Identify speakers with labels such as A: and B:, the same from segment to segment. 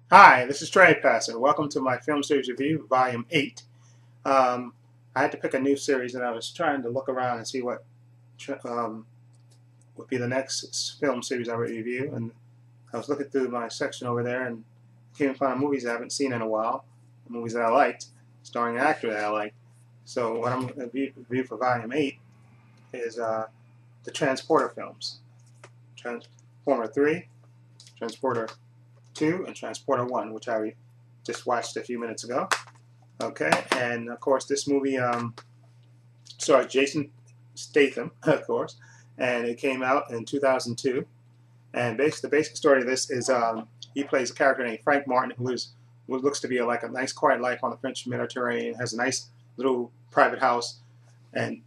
A: Hi, this is Trey Passer. Welcome to my film series review, Volume 8. I had to pick a new series, and I was trying to look around and see what would be the next film series I would review. And I was looking through my section over there and came upon movies I haven't seen in a while, movies that I liked, starring an actor that I liked. So what I'm going to review for Volume 8 is the Transporter films. Transformer 3, Transporter 2, and Transporter 1, which I just watched a few minutes ago. Okay, and of course this movie stars Jason Statham, of course, and it came out in 2002. And the basic story of this is he plays a character named Frank Martin, who looks to be like a nice quiet life on the French Mediterranean, has a nice little private house, and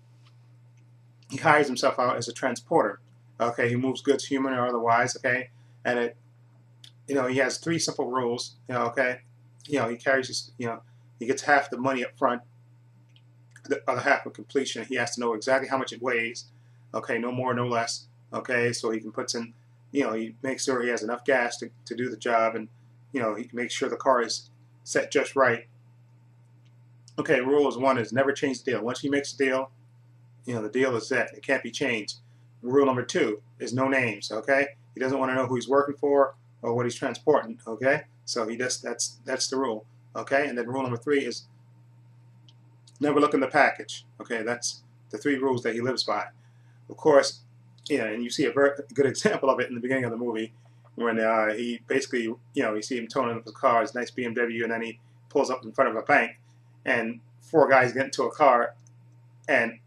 A: he hires himself out as a transporter. Okay, he moves goods, human or otherwise. Okay, and he has three simple rules. Okay, he carries his, he gets half the money up front, the other half of completion. He has to know exactly how much it weighs. Okay, no more, no less. Okay, so he can put in, he makes sure he has enough gas to do the job, and he makes sure the car is set just right. Okay, rule one is never change the deal. Once he makes the deal, the deal is set. It can't be changed. Rule number 2 is no names. Okay, he doesn't want to know who he's working for or what he's transporting. Okay, so that's the rule. Okay, and then rule number 3 is never look in the package. Okay, that's the 3 rules that he lives by. Of course, and you see a very good example of it in the beginning of the movie when he basically, you see him towing up his car, his nice BMW, and then he pulls up in front of a bank, and 4 guys get into a car, and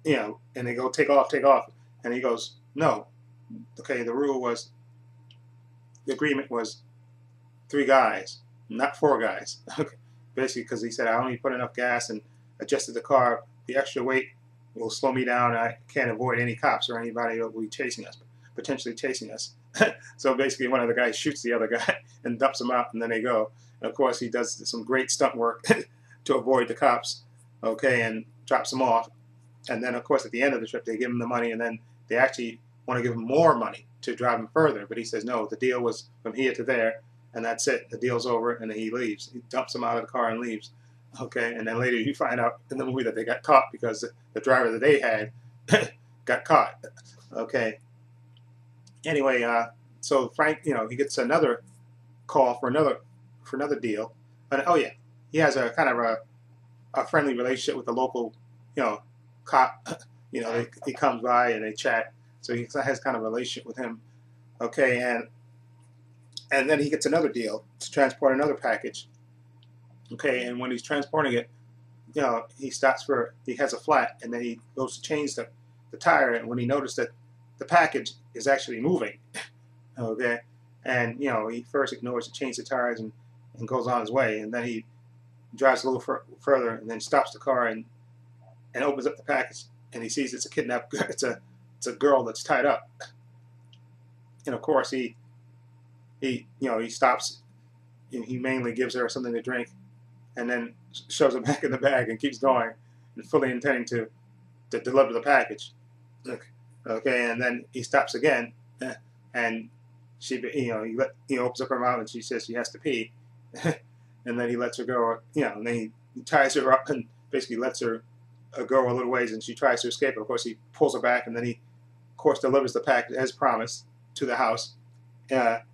A: and they go take off, and he goes, no. Okay, the agreement was 3 guys, not 4 guys. Okay, basically because he said I only put enough gas and adjusted the car. The extra weight will slow me down. I can't avoid any cops or anybody that will be chasing us, potentially chasing us. So basically, one of the guys shoots the other guy and dumps him out, and then they go. And of course, he does some great stunt work to avoid the cops. Okay, and drops him off. And then, of course, at the end of the trip, they give him the money, and then they actually want to give him more money to drive him further. But he says, no, the deal was from here to there, and that's it. The deal's over, and then he leaves. He dumps him out of the car and leaves. Okay, and then later you find out in the movie that they got caught because the driver that they had got caught. Okay. Anyway, so Frank, he gets another call for another deal. And oh yeah, he has a kind of a friendly relationship with the local, cop. He comes by and they chat. So he has kind of a relationship with him. Okay, and then he gets another deal to transport another package. Okay, and when he's transporting it, he has a flat, and then he goes to change the tire, and when he noticed that the package is actually moving, okay, and he first ignores to change the tires and goes on his way, and then he drives a little further, and then stops the car and opens up the package, and he sees it's a kidnapped, it's a girl that's tied up, and of course he stops, and he mainly gives her something to drink, and then shoves it back in the bag and keeps going, and fully intending to deliver the package. Okay, and then he stops again, and she, he opens up her mouth and she says she has to pee, and then he lets her go, and then he ties her up and basically lets her go a little ways, and she tries to escape. Of course, he pulls her back, and then he, of course, delivers the package as promised to the house, and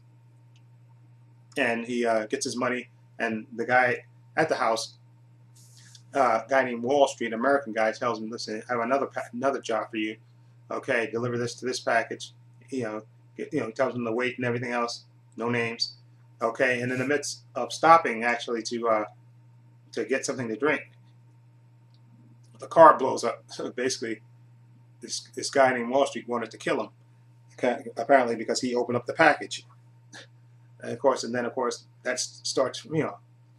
A: he gets his money, and the guy at the house, a guy named Wall Street, an American guy, tells him, listen, I have another job for you. Okay, deliver this to this package. He tells him the weight and everything else, no names. Okay, and in the midst of stopping actually to get something to drink, the car blows up. So basically, this guy named Wall Street wanted to kill him, okay, apparently because he opened up the package. And of course, that starts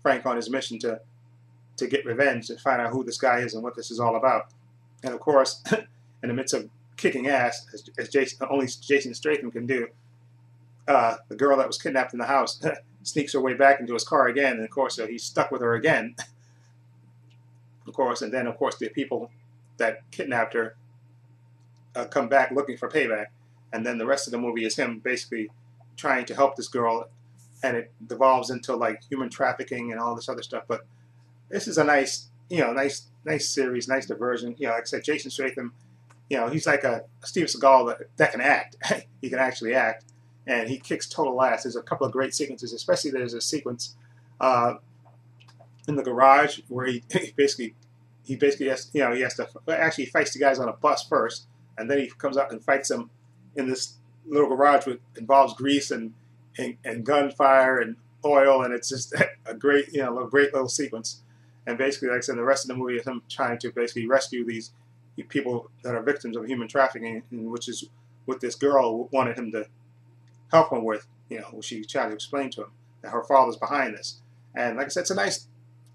A: Frank on his mission to get revenge, to find out who this guy is and what this is all about. And of course, in the midst of kicking ass, as only Jason Statham can do, the girl that was kidnapped in the house sneaks her way back into his car again, and of course he's stuck with her again. Of course, and then of course the people that kidnapped her come back looking for payback, and then the rest of the movie is him basically trying to help this girl and it devolves into like human trafficking and all this other stuff. But this is a nice, nice series, nice diversion. Like I said, Jason Statham, he's like a Steven Seagal that can act. He can actually act, and he kicks total ass. There's a couple of great sequences, especially there's a sequence in the garage where he basically has, he has to actually fights the guys on a bus first, and then he comes out and fights them in this little garage which involves grease and gunfire and oil, and it's just a great, great little sequence. And basically, like I said, the rest of the movie is him trying to basically rescue these people that are victims of human trafficking, which is what this girl wanted him to help him with. She tried to explain to him that her father's behind this. And like I said, it's a nice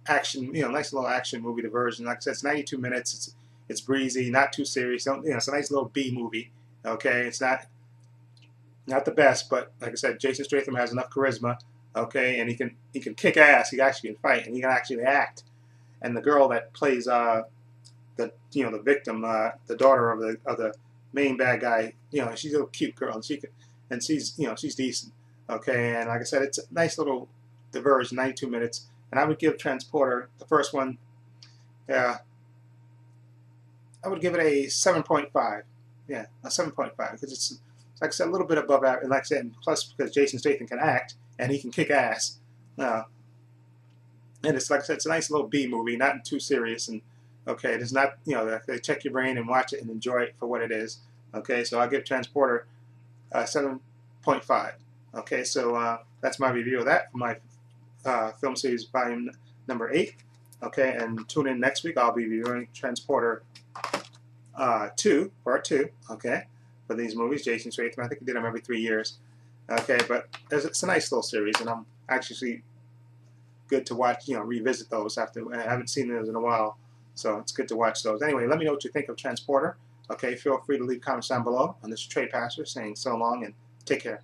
A: action, nice little action movie diversion. Like I said, it's 92 minutes. It's breezy, not too serious. It's a nice little B movie. Okay, it's not the best, but like I said, Jason Statham has enough charisma. Okay, and he can kick ass. He actually can fight, and he can actually act. And the girl that plays the victim, the daughter of the main bad guy, she's a little cute girl, and she's decent. Okay, and like I said, it's a nice little diversion, 92 minutes, and I would give Transporter, the first one, I would give it a 7.5. Yeah, a 7.5, because it's like I said, a little bit above average, and like I said, plus because Jason Statham can act and he can kick ass. And it's like I said, it's a nice little B movie, not too serious, and okay, it's not, check your brain and watch it and enjoy it for what it is. Okay, so I'll give Transporter 7.5. Okay, so that's my review of that for my film series volume number 8. Okay, and tune in next week. I'll be reviewing Transporter 2, part 2. Okay, for these movies, Jason Statham. I think he did them every 3 years. Okay, but it's a nice little series, and I'm actually good to watch, revisit those after. I haven't seen those in a while, so it's good to watch those. Anyway, let me know what you think of Transporter. Okay, feel free to leave comments down below. And this is Trey Pastor saying so long and take care.